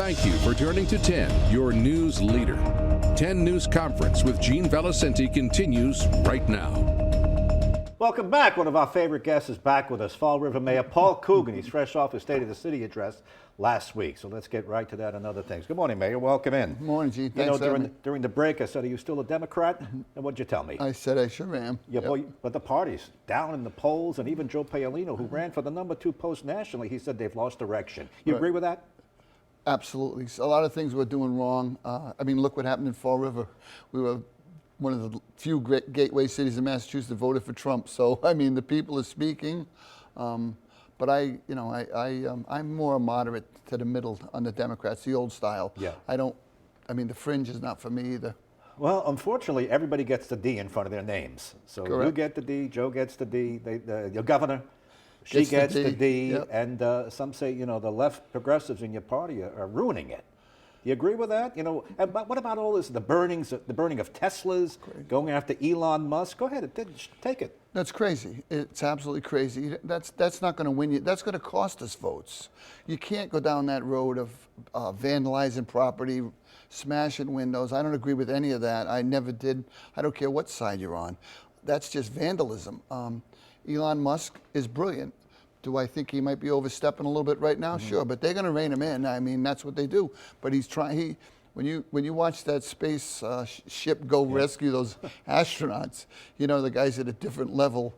Thank you for turning to 10, your news leader. 10 News Conference with Gene Valicenti continues right now. Welcome back. One of our favorite guests is back with us, Fall River Mayor Paul Coogan. He's fresh off his State of the City address last week. So let's get right to that and other things. Good morning, Mayor. Welcome in. Good morning, Gene. Thanks during the break, I said, are you still a Democrat? And what'd you tell me? I said I sure am. Yeah, yep. But the party's down in the polls, and even Joe Paolino, who ran for the #2 post nationally, he said they've lost direction. You agree with that? Absolutely. A lot of things we're doing wrong. I mean, look what happened in Fall River. We were one of the few great gateway cities in Massachusetts that voted for Trump. So, I mean, the people are speaking. But I'm more moderate to the middle on the Democrats, the old style. Yeah. I mean, the fringe is not for me either. Well, unfortunately, everybody gets the D in front of their names. So Correct. You get the D, Joe gets the D, your governor, she gets the D, yep. And some say, the left progressives in your party are ruining it. Do you agree with that? And what about all this, the burning of Teslas, going after Elon Musk? Go ahead, take it. That's crazy. It's absolutely crazy. That's not going to win you. That's going to cost us votes. You can't go down that road of vandalizing property, smashing windows. I don't agree with any of that. I never did. I don't care what side you're on. That's just vandalism. Elon Musk is brilliant. Do I think he might be overstepping a little bit right now? Mm-hmm. Sure, but they're going to rein him in. I mean, that's what they do. But he's trying. When you watch that space ship go rescue those astronauts, the guy's at a different level,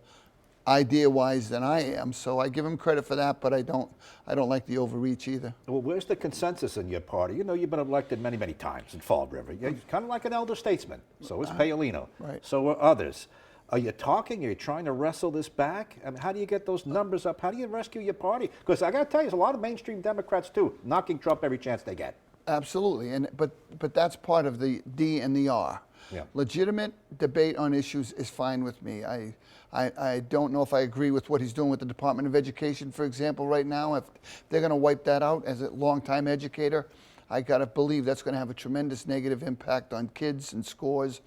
idea-wise, than I am. So I give him credit for that, but I don't like the overreach either. Well, where's the consensus in your party? You've been elected many, many times in Fall River. You're kind of like an elder statesman. So is Paolino. Right. So are others. Are you talking? Are you trying to wrestle this back? I mean, how do you get those numbers up? How do you rescue your party? Because I got to tell you, there's a lot of mainstream Democrats, too, knocking Trump every chance they get. Absolutely, but that's part of the D and the R. Yeah. Legitimate debate on issues is fine with me. I don't know if I agree with what he's doing with the Department of Education, for example, right now. If they're going to wipe that out as a longtime educator, I got to believe that's going to have a tremendous negative impact on kids and scores.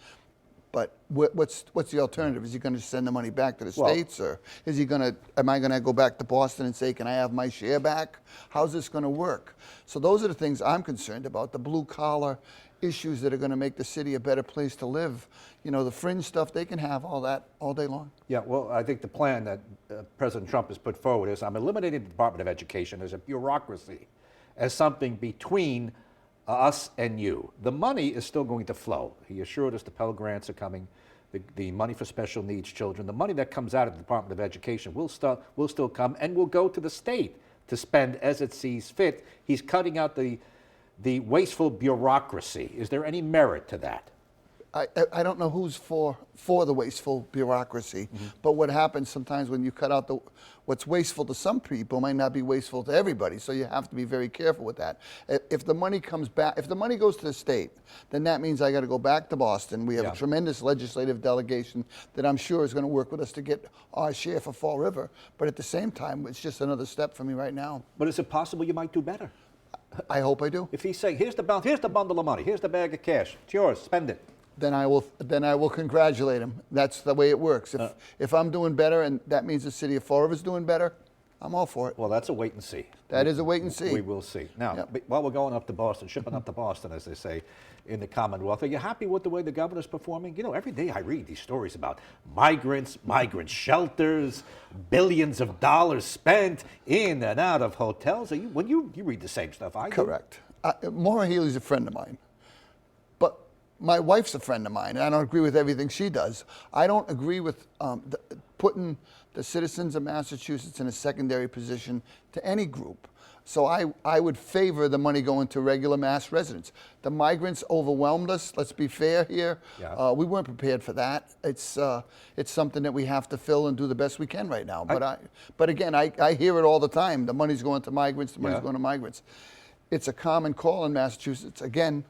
But what's the alternative? Is he going to send the money back to the states, or am I going to go back to Boston and say, can I have my share back? How's this going to work? So those are the things I'm concerned about, the blue collar issues that are going to make the city a better place to live. The fringe stuff, they can have all that all day long. Yeah, well, I think the plan that President Trump has put forward is I'm eliminating the Department of Education as a bureaucracy, as something between us and you. The money is still going to flow. He assured us the Pell Grants are coming, the money for special needs children. The money that comes out of the Department of Education will still come and will go to the state to spend as it sees fit. He's cutting out the wasteful bureaucracy. Is there any merit to that? I don't know who's for the wasteful bureaucracy, but what happens sometimes when you cut out what's wasteful to some people might not be wasteful to everybody, so you have to be very careful with that. If the money comes back, if the money goes to the state, then that means I got to go back to Boston. We have a tremendous legislative delegation that I'm sure is going to work with us to get our share for Fall River, but at the same time, it's just another step for me right now. But is it possible you might do better? I hope I do. If he's saying, here's the bundle of money, here's the bag of cash, it's yours, spend it. Then I will congratulate him. That's the way it works. If I'm doing better and that means the city of Fall River is doing better, I'm all for it. Well, that's a wait and see. That is a wait and see. We will see. Now, while we're going up to Boston, shipping up to Boston, as they say in the Commonwealth, are you happy with the way the governor's performing? Every day I read these stories about migrant shelters, billions of dollars spent in and out of hotels. When you read the same stuff I do? Correct. Maura Healey's a friend of mine. But my wife's a friend of mine, and I don't agree with everything she does. I don't agree with putting the citizens of Massachusetts in a secondary position to any group. So I would favor the money going to regular Mass residents. The migrants overwhelmed us. Let's be fair here. Yeah. We weren't prepared for that. It's something that we have to fill and do the best we can right now. But again, I hear it all the time. The money's going to migrants. The money's going to migrants. It's a common call in Massachusetts. Again,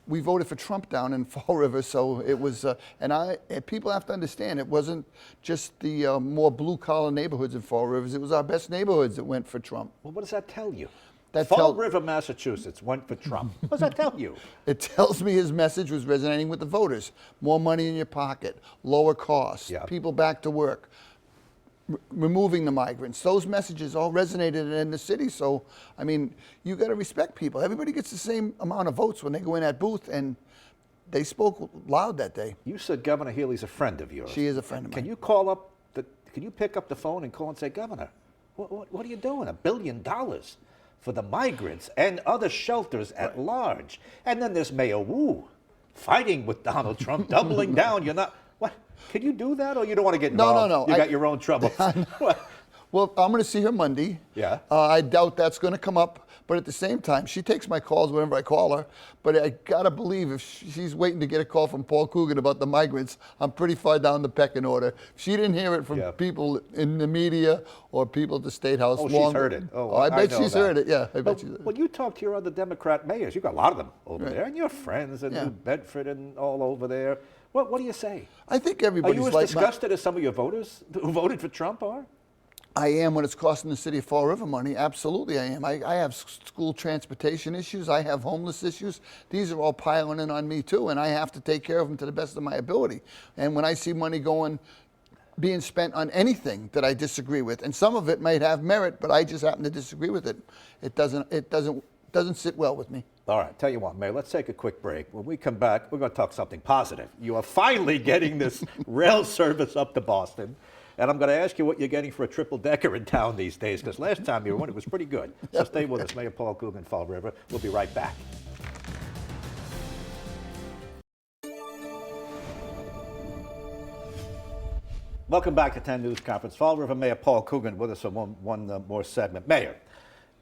we voted for Trump down in Fall River, so it was, and people have to understand, it wasn't just the more blue-collar neighborhoods in Fall River. It was our best neighborhoods that went for Trump. Well, what does that tell you? Fall River, Massachusetts went for Trump. What does that tell you? It tells me his message was resonating with the voters. More money in your pocket, lower costs, people back to work. removing the migrants. Those messages all resonated in the city. So, I mean, you got to respect people. Everybody gets the same amount of votes when they go in that booth, and they spoke loud that day. You said Governor Healey's a friend of yours. She is a friend of mine. Can you pick up the phone and call and say, Governor, what are you doing? $1 billion for the migrants and other shelters at large. And then there's Mayor Wu fighting with Donald Trump, doubling down. You're not, what? Can you do that, or you don't want to get involved? No. You got your own trouble. Well, I'm going to see her Monday. Yeah. I doubt that's going to come up. But at the same time, she takes my calls whenever I call her. But I got to believe if she's waiting to get a call from Paul Coogan about the migrants, I'm pretty far down the pecking order. If she didn't hear it from people in the media or people at the State House. Oh, she's heard it. Oh, I bet know she's that. heard it. Yeah, I bet she's heard it. When you talk to your other Democrat mayors, you've got a lot of them over there, and your friends in Yeah. New Bedford and all over there. What do you say? I think Are everybody's you as like disgusted as some of your voters who voted for Trump are? I am when it's costing the city of Fall River money. Absolutely, I am. I have school transportation issues. I have homeless issues. These are all piling in on me too, and I have to take care of them to the best of my ability. And when I see money being spent on anything that I disagree with, and some of it might have merit, but I just happen to disagree with it, it doesn't sit well with me. All right, tell you what, Mayor, let's take a quick break. When we come back, we're going to talk something positive. You are finally getting this rail service up to Boston. And I'm going to ask you what you're getting for a triple-decker in town these days, because last time you were on, it was pretty good. So stay with us. Mayor Paul Coogan, Fall River. We'll be right back. Welcome back to 10 News Conference. Fall River Mayor Paul Coogan with us for one more segment. Mayor,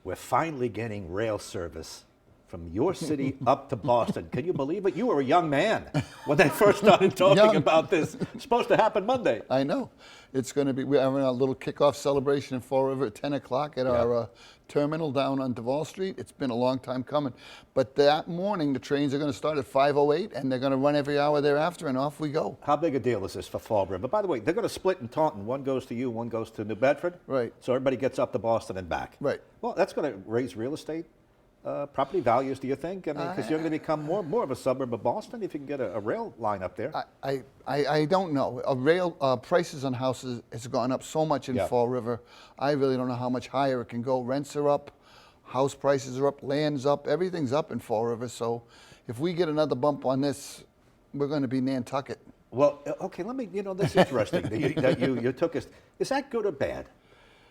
we're finally getting rail service from your city up to Boston. Can you believe it? You were a young man when they first started talking about this. It's supposed to happen Monday. I know. It's going to be, we're having a little kickoff celebration in Fall River at 10 o'clock at our terminal down on Duval Street. It's been a long time coming. But that morning, the trains are going to start at 5:08, and they're going to run every hour thereafter, and off we go. How big a deal is this for Fall River? By the way, they're going to split in Taunton. One goes to you, one goes to New Bedford. Right. So everybody gets up to Boston and back. Right. Well, that's going to raise real estate property values, do you think? I mean, because you're going to become more of a suburb of Boston if you can get a rail line up there. I don't know. Rail prices on houses has gone up so much in Fall River. I really don't know how much higher it can go. Rents are up, house prices are up, land's up, everything's up in Fall River. So if we get another bump on this, we're going to be Nantucket. Well, okay, let me, this is interesting that you took us. Is that good or bad?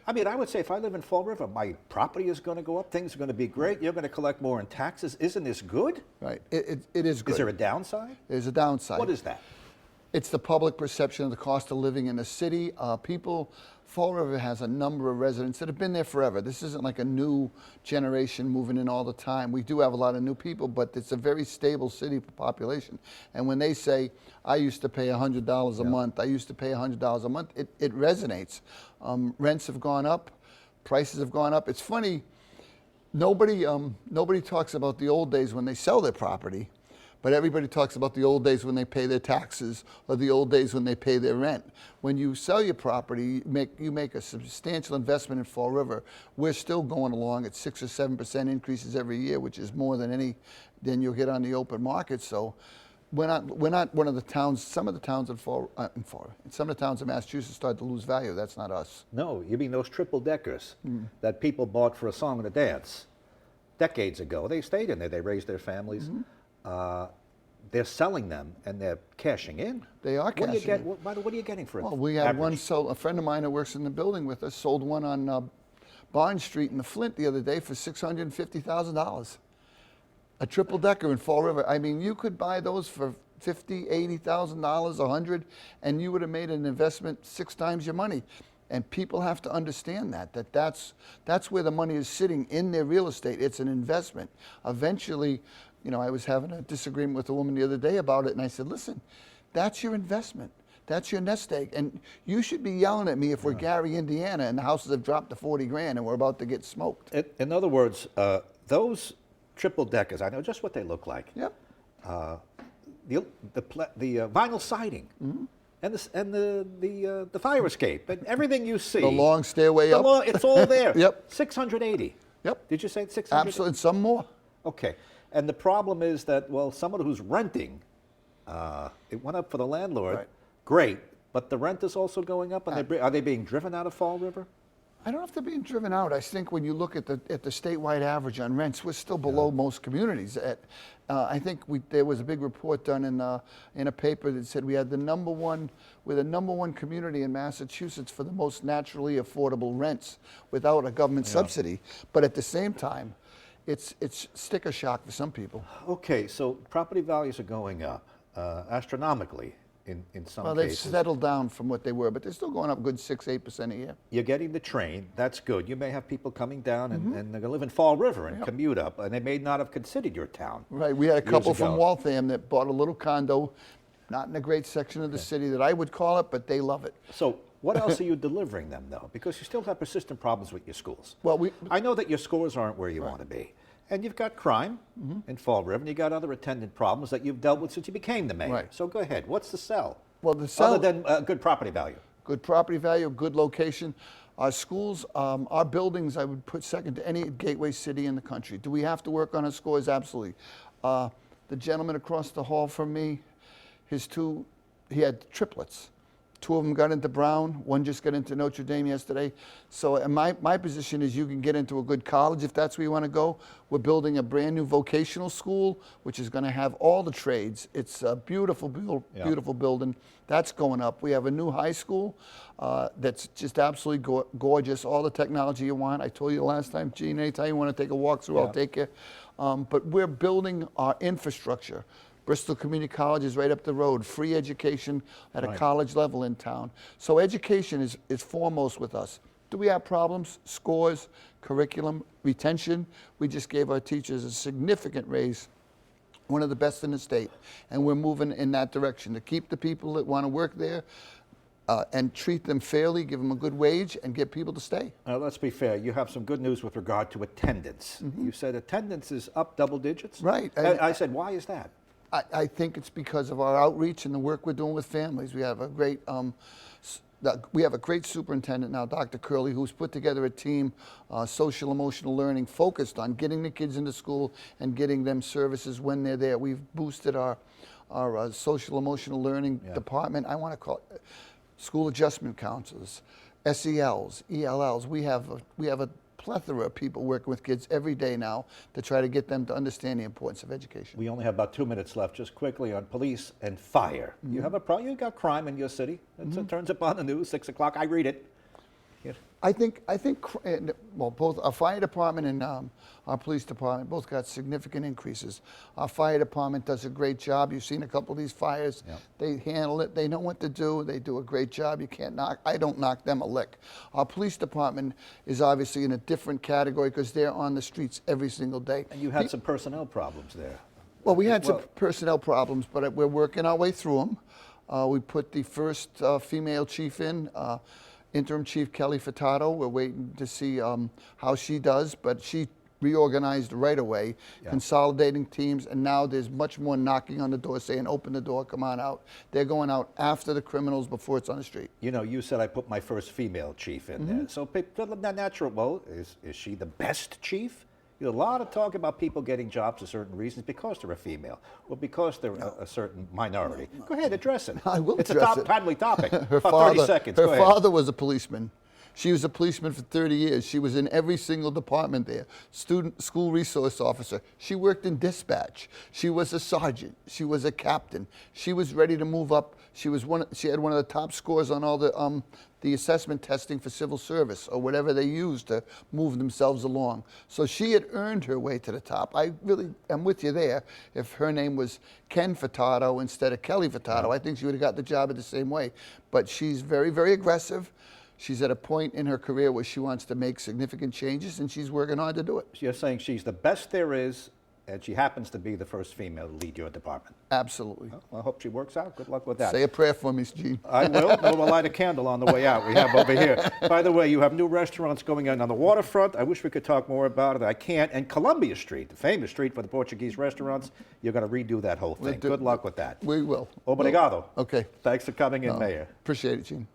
I mean, I would say if I live in Fall River, my property is going to go up, things are going to be great, you're going to collect more in taxes. Isn't this good? Right, it is good. Is there a downside? There's a downside. What is that? It's the public perception of the cost of living in the city. Fall River has a number of residents that have been there forever. This isn't like a new generation moving in all the time. We do have a lot of new people, but it's a very stable city population. And when they say, I used to pay $100 a month, I used to pay $100 a month, it resonates. Rents have gone up, prices have gone up. It's funny, nobody talks about the old days when they sell their property. But everybody talks about the old days when they pay their taxes or the old days when they pay their rent. When you sell your property, you make a substantial investment in Fall River. We're still going along at 6 or 7% increases every year, which is more than you'll get on the open market. So we're not one of the towns. Some of the towns some of the towns in Massachusetts started to lose value. That's not us. No, you mean those triple deckers that people bought for a song and a dance decades ago. They stayed in there. They raised their families. They're selling them and they're cashing in. They are cashing in. What are you getting for it? Well, we had one sold. A friend of mine that works in the building with us sold one on Barnes Street in the Flint the other day for $650,000. A triple decker in Fall River. I mean, you could buy those for $50,000, $80,000, $100,000, and you would have made an investment 6 times your money. And people have to understand that's where the money is sitting in their real estate. It's an investment. Eventually, I was having a disagreement with a woman the other day about it, and I said, listen, that's your investment. That's your nest egg. And you should be yelling at me if we're Gary, Indiana, and the houses have dropped to 40 grand and we're about to get smoked. In other words, those triple deckers, I know just what they look like. Yep. The vinyl siding. And the fire escape and everything you see. The long stairway up. It's all there. Yep. 680. Yep. Did you say 600? Absolutely, some more. Okay. And the problem is that, well, someone who's renting, it went up for the landlord. Right. Great. But the rent is also going up, and are they being driven out of Fall River? I don't know if they're being driven out. I think when you look at the statewide average on rents, we're still below most communities. I think there was a big report done in a paper that said we're the number one community in Massachusetts for the most naturally affordable rents without a government subsidy. But at the same time, it's sticker shock for some people. Okay, so property values are going up astronomically in some Well, cases. they've settled down from what they were, but they're still going up a good 6-8% a year. You're getting the train, that's good. You may have people coming down and they're going to live in Fall River and commute up, and they may not have considered your town. Right, we had a couple years ago. from Waltham that bought a little condo, not in a great section of the city that I would call it, but they love it. So what else are you delivering them, though? Because you still have persistent problems with your schools. Well, I know that your scores aren't where you want to be. And you've got crime in Fall River, and you've got other attendant problems that you've dealt with since you became the mayor. Right. So go ahead. What's the sell? Well, the sell, Other than good property value. good property value, good location. Our schools, our buildings, I would put second to any gateway city in the country. Do we have to work on our scores? Absolutely. The gentleman across the hall from me, he had triplets. 2 of them got into Brown, 1 just got into Notre Dame yesterday. So my position is you can get into a good college if that's where you want to go. We're building a brand new vocational school, which is going to have all the trades. It's a beautiful, beautiful building. That's going up. We have a new high school that's just absolutely gorgeous, all the technology you want. I told you last time, Gene, anytime you want to take a walk through, I'll take you. But we're building our infrastructure. Bristol Community College is right up the road, free education at a college level in town. So education is foremost with us. Do we have problems? Scores, curriculum, retention. We just gave our teachers a significant raise, one of the best in the state. And we're moving in that direction to keep the people that want to work there and treat them fairly, give them a good wage, and get people to stay. Let's be fair. You have some good news with regard to attendance. You said attendance is up double digits? Right. I said, why is that? I think it's because of our outreach and the work we're doing with families. We have a great superintendent now, Dr. Curley, who's put together a team, social emotional learning, focused on getting the kids into school and getting them services when they're there. We've boosted our social emotional learning department. I want to call it school adjustment counselors, SELs, ELLs. We have a plethora of people working with kids every day now to try to get them to understand the importance of education. We only have about 2 minutes left. Just quickly on police and fire. You have a problem. You've got crime in your city. It turns up on the news, 6 o'clock. I read it. I think, well, both our fire department and our police department both got significant increases. Our fire department does a great job. You've seen a couple of these fires. Yep. They handle it. They know what to do. They do a great job. You can't I don't knock them a lick. Our police department is obviously in a different category because they're on the streets every single day. And you had some personnel problems there. Well, we had some personnel problems, but we're working our way through them. We put the first female chief in. Interim Chief Kelly Furtado, we're waiting to see how she does, but she reorganized right away, consolidating teams, and now there's much more knocking on the door saying, open the door, come on out. They're going out after the criminals before it's on the street. You know, you said I put my first female chief in there. So natural, well, is she the best chief? You know, a lot of talk about people getting jobs for certain reasons because they're a female or because they're a certain minority. Go ahead, address it. I will address it. It's a timely topic. Her About father, 30 seconds. Her father was a policeman. She was a policeman for 30 years. She was in every single department there. School resource officer. She worked in dispatch. She was a sergeant. She was a captain. She was ready to move up. She had one of the top scores on all the assessment testing for civil service or whatever they used to move themselves along. So she had earned her way to the top. I really am with you there. If her name was Ken Furtado instead of Kelly Furtado, I think she would have got the job in the same way. But she's very, very aggressive. She's at a point in her career where she wants to make significant changes, and she's working hard to do it. You're saying she's the best there is, and she happens to be the first female to lead your department. Absolutely. Well, I hope she works out. Good luck with that. Say a prayer for me, Gene. I will. We'll light a candle on the way out. We have over here. By the way, you have new restaurants going in on the waterfront. I wish we could talk more about it. I can't. And Columbia Street, the famous street for the Portuguese restaurants, you're going to redo that whole thing. Good luck with that. We will. Obrigado. Okay. Thanks for coming in, Mayor. Appreciate it, Gene.